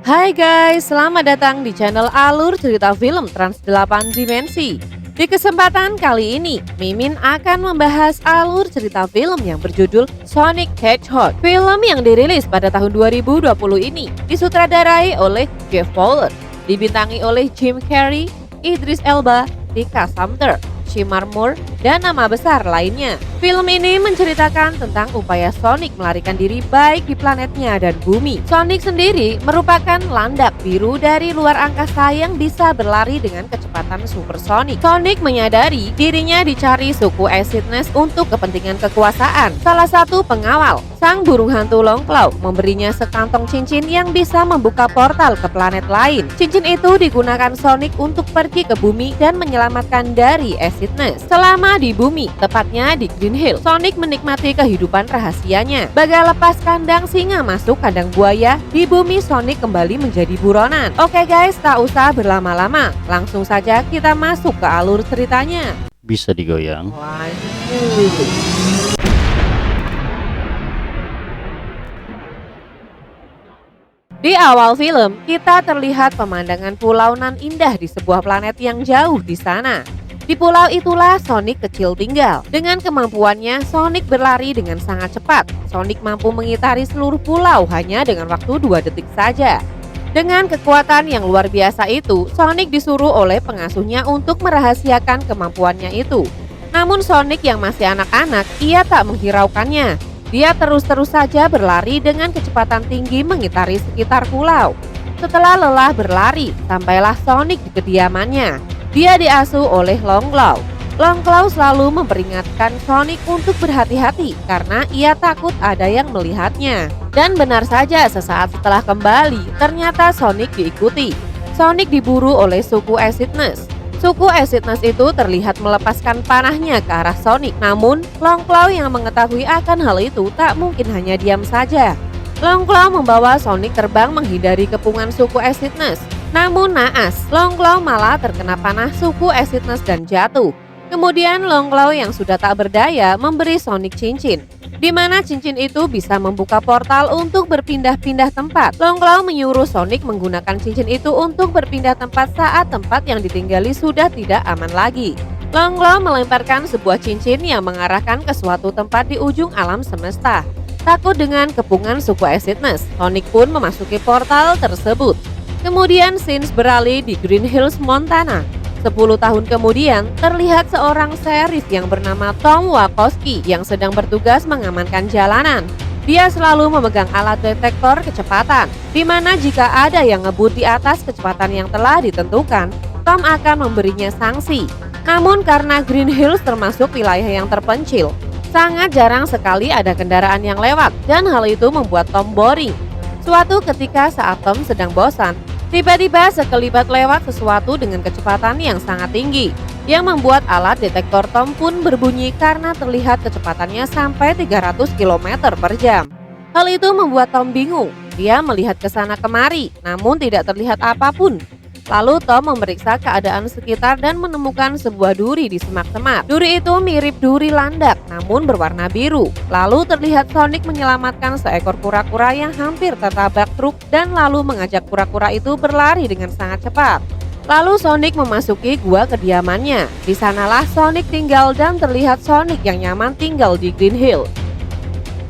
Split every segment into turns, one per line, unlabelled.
Hai guys, selamat datang di channel Alur Cerita Film Trans 8 Dimensi. Di kesempatan kali ini, Mimin akan membahas alur cerita film yang berjudul Sonic Hedgehog. Film yang dirilis pada tahun 2020 ini disutradarai oleh Jeff Fowler, dibintangi oleh Jim Carrey, Idris Elba, Tika Sumter, Shemar Moore, dan nama besar lainnya. Film ini menceritakan tentang upaya Sonic melarikan diri baik di planetnya dan bumi. Sonic sendiri merupakan landak biru dari luar angkasa yang bisa berlari dengan kecepatan supersonik. Sonic menyadari dirinya dicari suku Acidness untuk kepentingan kekuasaan. Salah satu pengawal, sang burung hantu Longclaw, memberinya sekantong cincin yang bisa membuka portal ke planet lain. Cincin itu digunakan Sonic untuk pergi ke bumi dan menyelamatkan dari Acidness. Selama di bumi, tepatnya di Green Hill, Sonic menikmati kehidupan rahasianya. Bagai lepas kandang singa masuk kandang buaya, di bumi Sonic kembali menjadi buronan. Oke guys, tak usah berlama-lama, langsung saja kita masuk ke alur ceritanya.
Bisa digoyang.
Di awal film, kita terlihat pemandangan pulau nan indah di sebuah planet yang jauh di sana. Di pulau itulah Sonic kecil tinggal. Dengan kemampuannya, Sonic berlari dengan sangat cepat. Sonic mampu mengitari seluruh pulau hanya dengan waktu 2 detik saja. Dengan kekuatan yang luar biasa itu, Sonic disuruh oleh pengasuhnya untuk merahasiakan kemampuannya itu. Namun Sonic yang masih anak-anak, ia tak menghiraukannya. Dia terus-terus saja berlari dengan kecepatan tinggi mengitari sekitar pulau. Setelah lelah berlari, sampailah Sonic di kediamannya. Dia diasuh oleh Longclaw. Longclaw selalu memperingatkan Sonic untuk berhati-hati karena ia takut ada yang melihatnya. Dan benar saja, sesaat setelah kembali, ternyata Sonic diikuti. Sonic diburu oleh suku Acidness. Suku Acidness itu terlihat melepaskan panahnya ke arah Sonic. Namun, Longclaw yang mengetahui akan hal itu tak mungkin hanya diam saja. Longclaw membawa Sonic terbang menghindari kepungan suku Acidness. Namun naas, Longclaw malah terkena panah suku Acidness dan jatuh. Kemudian Longclaw yang sudah tak berdaya memberi Sonic cincin, di mana cincin itu bisa membuka portal untuk berpindah-pindah tempat. Longclaw menyuruh Sonic menggunakan cincin itu untuk berpindah tempat saat tempat yang ditinggali sudah tidak aman lagi. Longclaw melemparkan sebuah cincin yang mengarahkan ke suatu tempat di ujung alam semesta. Takut dengan kepungan suku Acidness, Sonic pun memasuki portal tersebut. Kemudian scenes beralih di Green Hills, Montana. 10 tahun kemudian, terlihat seorang sheriff yang bernama Tom Wachowski yang sedang bertugas mengamankan jalanan. Dia selalu memegang alat detektor kecepatan, di mana jika ada yang ngebut di atas kecepatan yang telah ditentukan, Tom akan memberinya sanksi. Namun karena Green Hills termasuk wilayah yang terpencil, sangat jarang sekali ada kendaraan yang lewat dan hal itu membuat Tom boring. Suatu ketika saat Tom sedang bosan, tiba-tiba sekelibat lewat sesuatu dengan kecepatan yang sangat tinggi, yang membuat alat detektor Tom pun berbunyi karena terlihat kecepatannya sampai 300 km per jam. Hal itu membuat Tom bingung. Dia melihat ke sana kemari, namun tidak terlihat apapun. Lalu Tom memeriksa keadaan sekitar dan menemukan sebuah duri di semak-semak. Duri itu mirip duri landak, namun berwarna biru. Lalu terlihat Sonic menyelamatkan seekor kura-kura yang hampir tertabrak truk dan lalu mengajak kura-kura itu berlari dengan sangat cepat. Lalu Sonic memasuki gua kediamannya. Di sanalah Sonic tinggal dan terlihat Sonic yang nyaman tinggal di Green Hill.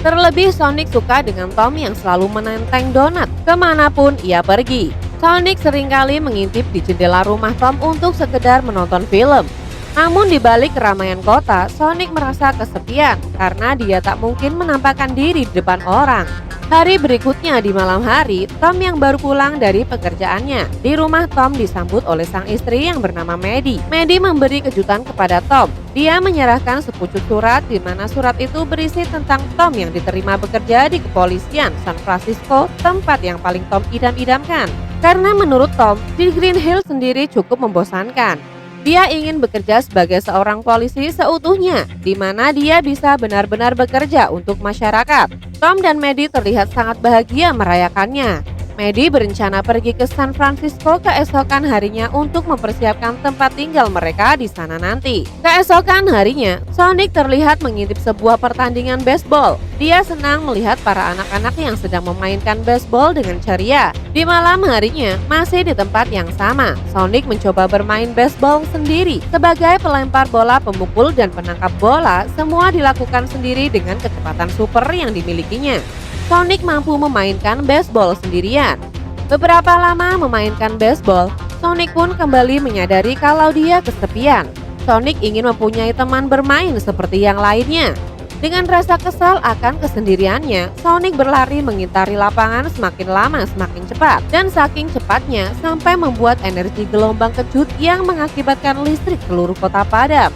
Terlebih Sonic suka dengan Tom yang selalu menenteng donat kemanapun ia pergi. Sonic seringkali mengintip di jendela rumah Tom untuk sekedar menonton film. Namun di balik keramaian kota, Sonic merasa kesepian karena dia tak mungkin menampakkan diri di depan orang. Hari berikutnya di malam hari, Tom yang baru pulang dari pekerjaannya. Di rumah Tom disambut oleh sang istri yang bernama Maddie. Maddie memberi kejutan kepada Tom. Dia menyerahkan sepucuk surat di mana surat itu berisi tentang Tom yang diterima bekerja di kepolisian San Francisco, tempat yang paling Tom idam-idamkan. Karena menurut Tom, di Green Hill sendiri cukup membosankan. Dia ingin bekerja sebagai seorang polisi seutuhnya, di mana dia bisa benar-benar bekerja untuk masyarakat. Tom dan Maddie terlihat sangat bahagia merayakannya. Maddie berencana pergi ke San Francisco keesokan harinya untuk mempersiapkan tempat tinggal mereka di sana nanti. Keesokan harinya, Sonic terlihat mengintip sebuah pertandingan baseball. Dia senang melihat para anak-anak yang sedang memainkan baseball dengan ceria. Di malam harinya, masih di tempat yang sama, Sonic mencoba bermain baseball sendiri. Sebagai pelempar bola, pemukul, dan penangkap bola, semua dilakukan sendiri dengan kecepatan super yang dimilikinya. Sonic mampu memainkan baseball sendirian. Beberapa lama memainkan baseball, Sonic pun kembali menyadari kalau dia kesepian. Sonic ingin mempunyai teman bermain seperti yang lainnya. Dengan rasa kesal akan kesendiriannya, Sonic berlari mengitari lapangan semakin lama semakin cepat. Dan saking cepatnya sampai membuat energi gelombang kejut yang mengakibatkan listrik seluruh kota padam.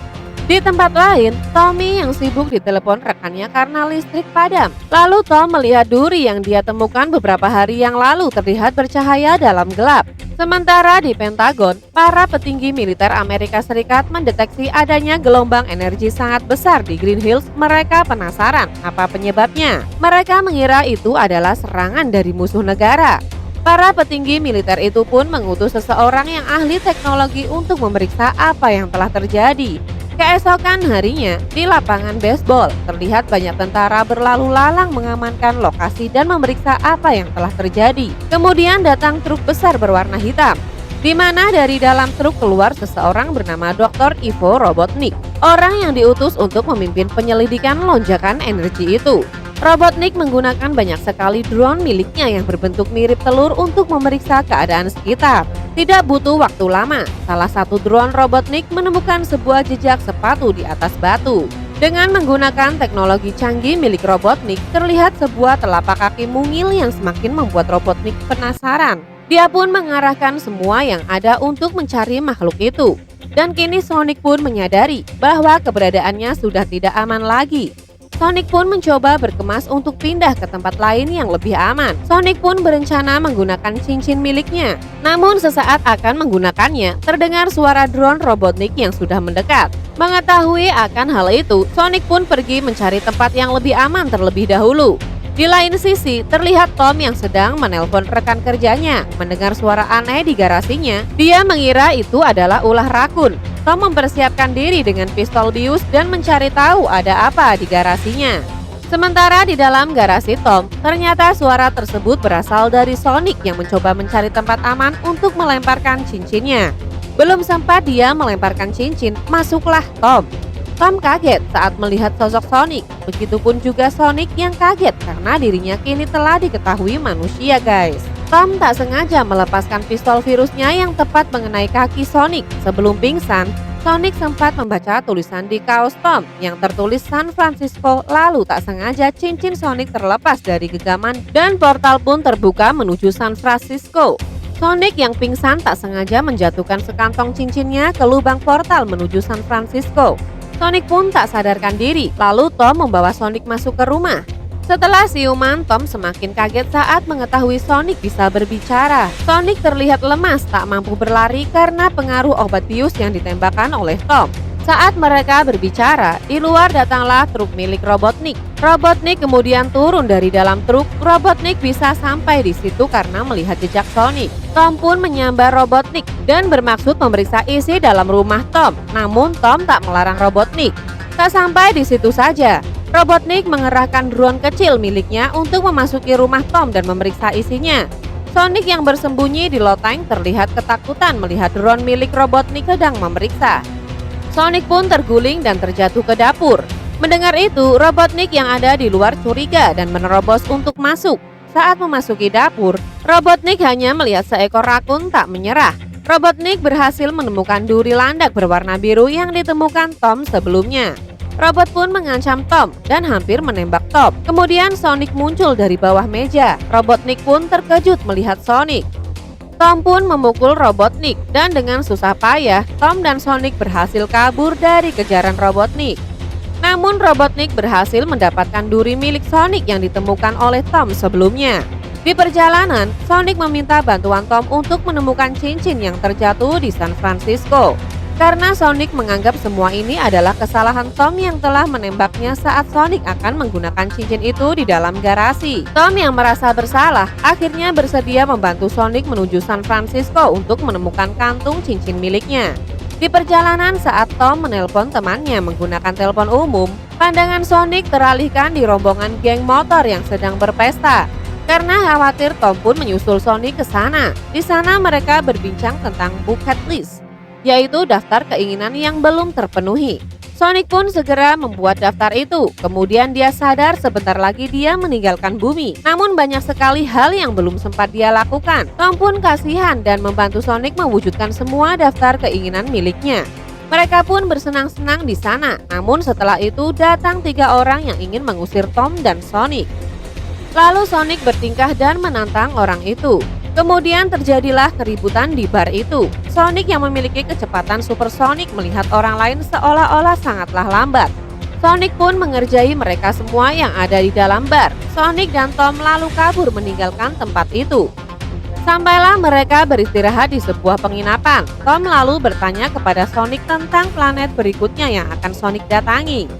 Di tempat lain, Tommy yang sibuk ditelepon rekannya karena listrik padam. Lalu Tom melihat duri yang dia temukan beberapa hari yang lalu terlihat bercahaya dalam gelap. Sementara di Pentagon, para petinggi militer Amerika Serikat mendeteksi adanya gelombang energi sangat besar di Green Hills. Mereka penasaran apa penyebabnya. Mereka mengira itu adalah serangan dari musuh negara. Para petinggi militer itu pun mengutus seseorang yang ahli teknologi untuk memeriksa apa yang telah terjadi. Keesokan harinya, di lapangan baseball, terlihat banyak tentara berlalu lalang mengamankan lokasi dan memeriksa apa yang telah terjadi. Kemudian datang truk besar berwarna hitam, di mana dari dalam truk keluar seseorang bernama Dr. Ivo Robotnik, orang yang diutus untuk memimpin penyelidikan lonjakan energi itu. Robotnik menggunakan banyak sekali drone miliknya yang berbentuk mirip telur untuk memeriksa keadaan sekitar. Tidak butuh waktu lama, salah satu drone Robotnik menemukan sebuah jejak sepatu di atas batu. Dengan menggunakan teknologi canggih milik Robotnik, terlihat sebuah telapak kaki mungil yang semakin membuat Robotnik penasaran. Dia pun mengarahkan semua yang ada untuk mencari makhluk itu. Dan kini Sonic pun menyadari bahwa keberadaannya sudah tidak aman lagi. Sonic pun mencoba berkemas untuk pindah ke tempat lain yang lebih aman. Sonic pun berencana menggunakan cincin miliknya. Namun sesaat akan menggunakannya, terdengar suara drone Robotnik yang sudah mendekat. Mengetahui akan hal itu, Sonic pun pergi mencari tempat yang lebih aman terlebih dahulu. Di lain sisi, terlihat Tom yang sedang menelpon rekan kerjanya. Mendengar suara aneh di garasinya, dia mengira itu adalah ulah rakun. Tom mempersiapkan diri dengan pistol bius dan mencari tahu ada apa di garasinya. Sementara di dalam garasi Tom, ternyata suara tersebut berasal dari Sonic yang mencoba mencari tempat aman untuk melemparkan cincinnya. Belum sempat dia melemparkan cincin, masuklah Tom. Tom kaget saat melihat sosok Sonic. Begitupun juga Sonic yang kaget karena dirinya kini telah diketahui manusia, guys. Tom tak sengaja melepaskan pistol virusnya yang tepat mengenai kaki Sonic. Sebelum pingsan, Sonic sempat membaca tulisan di kaos Tom yang tertulis San Francisco. Lalu tak sengaja cincin Sonic terlepas dari genggaman dan portal pun terbuka menuju San Francisco. Sonic yang pingsan tak sengaja menjatuhkan sekantong cincinnya ke lubang portal menuju San Francisco. Sonic pun tak sadarkan diri, lalu Tom membawa Sonic masuk ke rumah. Setelah siuman, Tom semakin kaget saat mengetahui Sonic bisa berbicara. Sonic terlihat lemas, tak mampu berlari karena pengaruh obat bius yang ditembakkan oleh Tom. Saat mereka berbicara, di luar datanglah truk milik Robotnik. Robotnik kemudian turun dari dalam truk. Robotnik bisa sampai di situ karena melihat jejak Sonic. Tom pun menyambar Robotnik dan bermaksud memeriksa isi dalam rumah Tom. Namun Tom tak melarang Robotnik. Tak sampai di situ saja, Robotnik mengerahkan drone kecil miliknya untuk memasuki rumah Tom dan memeriksa isinya. Sonic yang bersembunyi di loteng terlihat ketakutan melihat drone milik Robotnik sedang memeriksa. Sonic pun terguling dan terjatuh ke dapur. Mendengar itu, Robotnik yang ada di luar curiga dan menerobos untuk masuk. Saat memasuki dapur, Robotnik hanya melihat seekor rakun tak menyerah. Robotnik berhasil menemukan duri landak berwarna biru yang ditemukan Tom sebelumnya. Robot pun mengancam Tom dan hampir menembak Tom. Kemudian Sonic muncul dari bawah meja. Robotnik pun terkejut melihat Sonic. Tom pun memukul Robotnik dan dengan susah payah Tom dan Sonic berhasil kabur dari kejaran Robotnik. Namun Robotnik berhasil mendapatkan duri milik Sonic yang ditemukan oleh Tom sebelumnya. Di perjalanan, Sonic meminta bantuan Tom untuk menemukan cincin yang terjatuh di San Francisco. Karena Sonic menganggap semua ini adalah kesalahan Tom yang telah menembaknya saat Sonic akan menggunakan cincin itu di dalam garasi. Tom yang merasa bersalah akhirnya bersedia membantu Sonic menuju San Francisco untuk menemukan kantung cincin miliknya. Di perjalanan saat Tom menelpon temannya menggunakan telepon umum, pandangan Sonic teralihkan di rombongan geng motor yang sedang berpesta. Karena khawatir, Tom pun menyusul Sonic ke sana. Di sana mereka berbincang tentang bucket list, yaitu daftar keinginan yang belum terpenuhi. Sonic pun segera membuat daftar itu. Kemudian dia sadar sebentar lagi dia meninggalkan bumi. Namun banyak sekali hal yang belum sempat dia lakukan. Tom pun kasihan dan membantu Sonic mewujudkan semua daftar keinginan miliknya. Mereka pun bersenang-senang di sana. Namun setelah itu datang 3 orang yang ingin mengusir Tom dan Sonic. Lalu Sonic bertingkah dan menantang orang itu. Kemudian terjadilah keributan di bar itu. Sonic yang memiliki kecepatan supersonik melihat orang lain seolah-olah sangatlah lambat. Sonic pun mengerjai mereka semua yang ada di dalam bar. Sonic dan Tom lalu kabur meninggalkan tempat itu. Sampailah mereka beristirahat di sebuah penginapan. Tom lalu bertanya kepada Sonic tentang planet berikutnya yang akan Sonic datangi.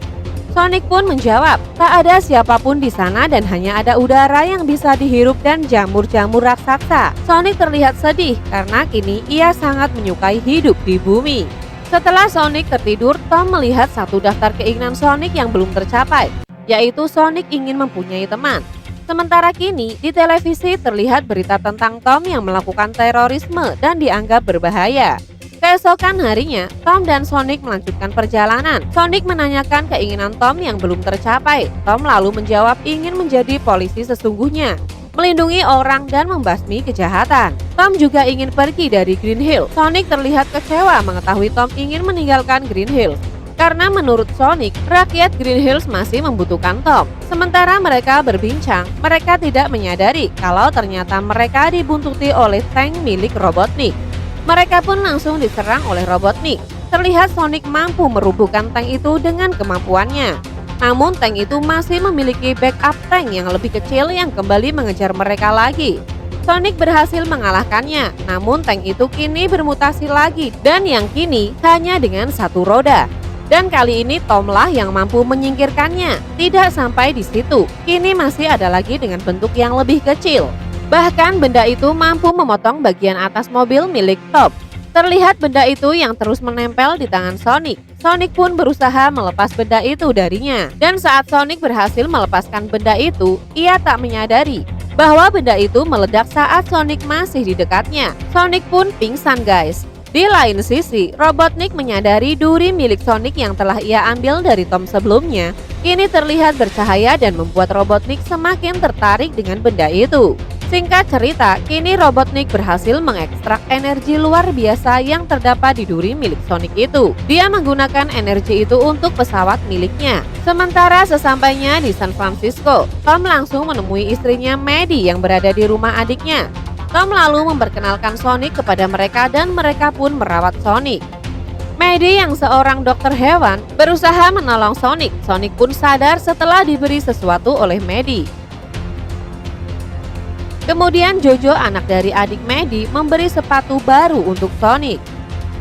Sonic pun menjawab, tak ada siapapun di sana dan hanya ada udara yang bisa dihirup dan jamur-jamur raksasa. Sonic terlihat sedih karena kini ia sangat menyukai hidup di bumi. Setelah Sonic tertidur, Tom melihat satu daftar keinginan Sonic yang belum tercapai, yaitu Sonic ingin mempunyai teman. Sementara kini di televisi terlihat berita tentang Tom yang melakukan terorisme dan dianggap berbahaya. Keesokan harinya, Tom dan Sonic melanjutkan perjalanan. Sonic menanyakan keinginan Tom yang belum tercapai. Tom lalu menjawab ingin menjadi polisi sesungguhnya, melindungi orang dan membasmi kejahatan. Tom juga ingin pergi dari Green Hill. Sonic terlihat kecewa mengetahui Tom ingin meninggalkan Green Hill. Karena menurut Sonic, rakyat Green Hills masih membutuhkan Tom. Sementara mereka berbincang, mereka tidak menyadari kalau ternyata mereka dibuntuti oleh tank milik Robotnik. Mereka pun langsung diserang oleh Robotnik. Terlihat Sonic mampu merubuhkan tank itu dengan kemampuannya. Namun tank itu masih memiliki backup tank yang lebih kecil yang kembali mengejar mereka lagi. Sonic berhasil mengalahkannya, namun tank itu kini bermutasi lagi dan yang kini hanya dengan 1 roda. Dan kali ini Tomlah yang mampu menyingkirkannya. Tidak sampai di situ, kini masih ada lagi dengan bentuk yang lebih kecil. Bahkan benda itu mampu memotong bagian atas mobil milik Tom. Terlihat benda itu yang terus menempel di tangan Sonic. Sonic pun berusaha melepas benda itu darinya. Dan saat Sonic berhasil melepaskan benda itu, ia tak menyadari bahwa benda itu meledak saat Sonic masih di dekatnya. Sonic pun pingsan guys. Di lain sisi, Robotnik menyadari duri milik Sonic yang telah ia ambil dari Tom sebelumnya kini terlihat bercahaya dan membuat Robotnik semakin tertarik dengan benda itu. Singkat cerita, kini Robotnik berhasil mengekstrak energi luar biasa yang terdapat di duri milik Sonic itu. Dia menggunakan energi itu untuk pesawat miliknya. Sementara sesampainya di San Francisco, Tom langsung menemui istrinya Maddie yang berada di rumah adiknya. Tom lalu memperkenalkan Sonic kepada mereka dan mereka pun merawat Sonic. Maddie yang seorang dokter hewan berusaha menolong Sonic. Sonic pun sadar setelah diberi sesuatu oleh Maddie. Kemudian Jojo, anak dari adik Maddie, memberi sepatu baru untuk Sonic.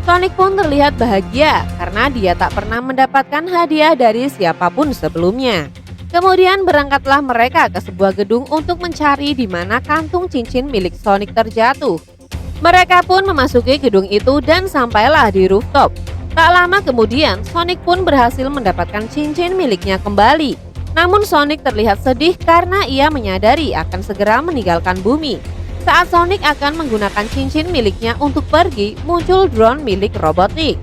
Sonic pun terlihat bahagia karena dia tak pernah mendapatkan hadiah dari siapapun sebelumnya. Kemudian berangkatlah mereka ke sebuah gedung untuk mencari di mana kantung cincin milik Sonic terjatuh. Mereka pun memasuki gedung itu dan sampailah di rooftop. Tak lama kemudian, Sonic pun berhasil mendapatkan cincin miliknya kembali. Namun Sonic terlihat sedih karena ia menyadari akan segera meninggalkan bumi. Saat Sonic akan menggunakan cincin miliknya untuk pergi, muncul drone milik Robotnik.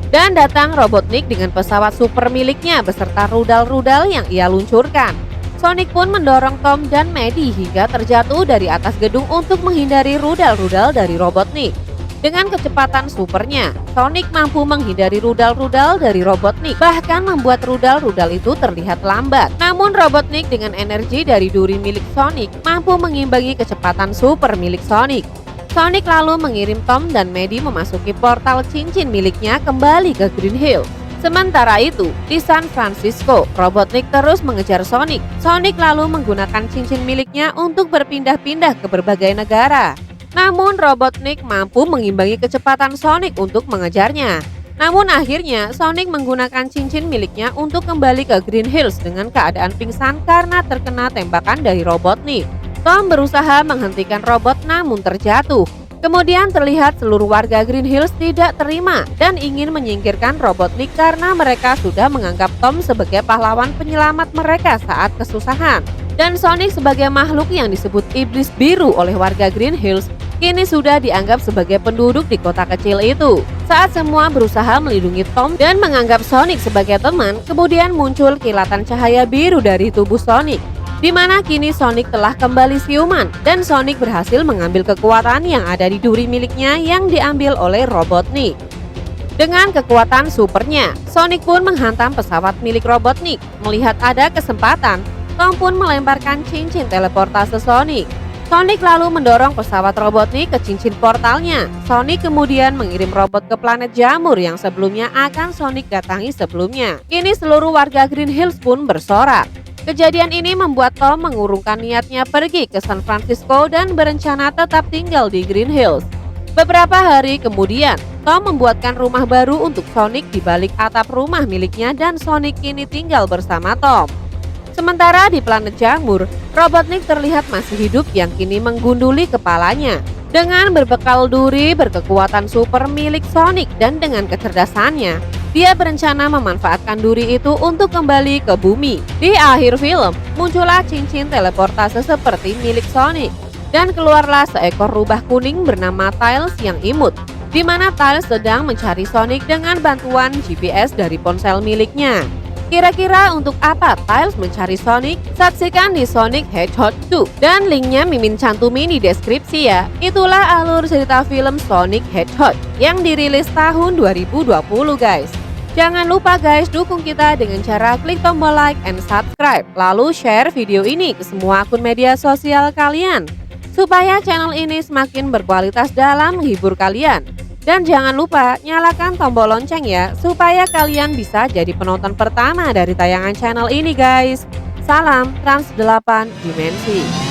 Dan datang Robotnik dengan pesawat super miliknya beserta rudal-rudal yang ia luncurkan. Sonic pun mendorong Tom dan Maddie hingga terjatuh dari atas gedung untuk menghindari rudal-rudal dari Robotnik. Dengan kecepatan supernya, Sonic mampu menghindari rudal-rudal dari Robotnik, bahkan membuat rudal-rudal itu terlihat lambat. Namun Robotnik dengan energi dari duri milik Sonic mampu mengimbangi kecepatan super milik Sonic. Sonic lalu mengirim Tom dan Maddie memasuki portal cincin miliknya kembali ke Green Hill. Sementara itu, di San Francisco, Robotnik terus mengejar Sonic. Sonic lalu menggunakan cincin miliknya untuk berpindah-pindah ke berbagai negara. Namun Robotnik mampu mengimbangi kecepatan Sonic untuk mengejarnya. Namun akhirnya Sonic menggunakan cincin miliknya untuk kembali ke Green Hills dengan keadaan pingsan karena terkena tembakan dari Robotnik. Tom berusaha menghentikan robot namun terjatuh. Kemudian terlihat seluruh warga Green Hills tidak terima dan ingin menyingkirkan Robotnik karena mereka sudah menganggap Tom sebagai pahlawan penyelamat mereka saat kesusahan. Dan Sonic sebagai makhluk yang disebut iblis biru oleh warga Green Hills kini sudah dianggap sebagai penduduk di kota kecil itu. Saat semua berusaha melindungi Tom dan menganggap Sonic sebagai teman, kemudian muncul kilatan cahaya biru dari tubuh Sonic, di mana kini Sonic telah kembali siuman dan Sonic berhasil mengambil kekuatan yang ada di duri miliknya yang diambil oleh Robotnik. Dengan kekuatan supernya, Sonic pun menghantam pesawat milik Robotnik. Melihat ada kesempatan, Tom pun melemparkan cincin teleportase Sonic. Sonic lalu mendorong pesawat Robotnik ke cincin portalnya. Sonic kemudian mengirim robot ke planet Jamur yang sebelumnya akan Sonic datangi sebelumnya. Kini seluruh warga Green Hills pun bersorak. Kejadian ini membuat Tom mengurungkan niatnya pergi ke San Francisco dan berencana tetap tinggal di Green Hills. Beberapa hari kemudian, Tom membuatkan rumah baru untuk Sonic di balik atap rumah miliknya dan Sonic kini tinggal bersama Tom. Sementara di planet Jamur, Robotnik terlihat masih hidup yang kini menggunduli kepalanya. Dengan berbekal duri berkekuatan super milik Sonic dan dengan kecerdasannya, dia berencana memanfaatkan duri itu untuk kembali ke bumi. Di akhir film, muncullah cincin teleportase seperti milik Sonic dan keluarlah seekor rubah kuning bernama Tails yang imut, di mana Tails sedang mencari Sonic dengan bantuan GPS dari ponsel miliknya. Kira-kira untuk apa Tails mencari Sonic? Saksikan di Sonic Hedgehog 2 dan linknya Mimin cantumin di deskripsi ya. Itulah alur cerita film Sonic Hedgehog yang dirilis tahun 2020 guys. Jangan lupa guys dukung kita dengan cara klik tombol like and subscribe, lalu share video ini ke semua akun media sosial kalian supaya channel ini semakin berkualitas dalam menghibur kalian. Dan jangan lupa nyalakan tombol lonceng ya, supaya kalian bisa jadi penonton pertama dari tayangan channel ini guys. Salam Trans 8 Dimensi.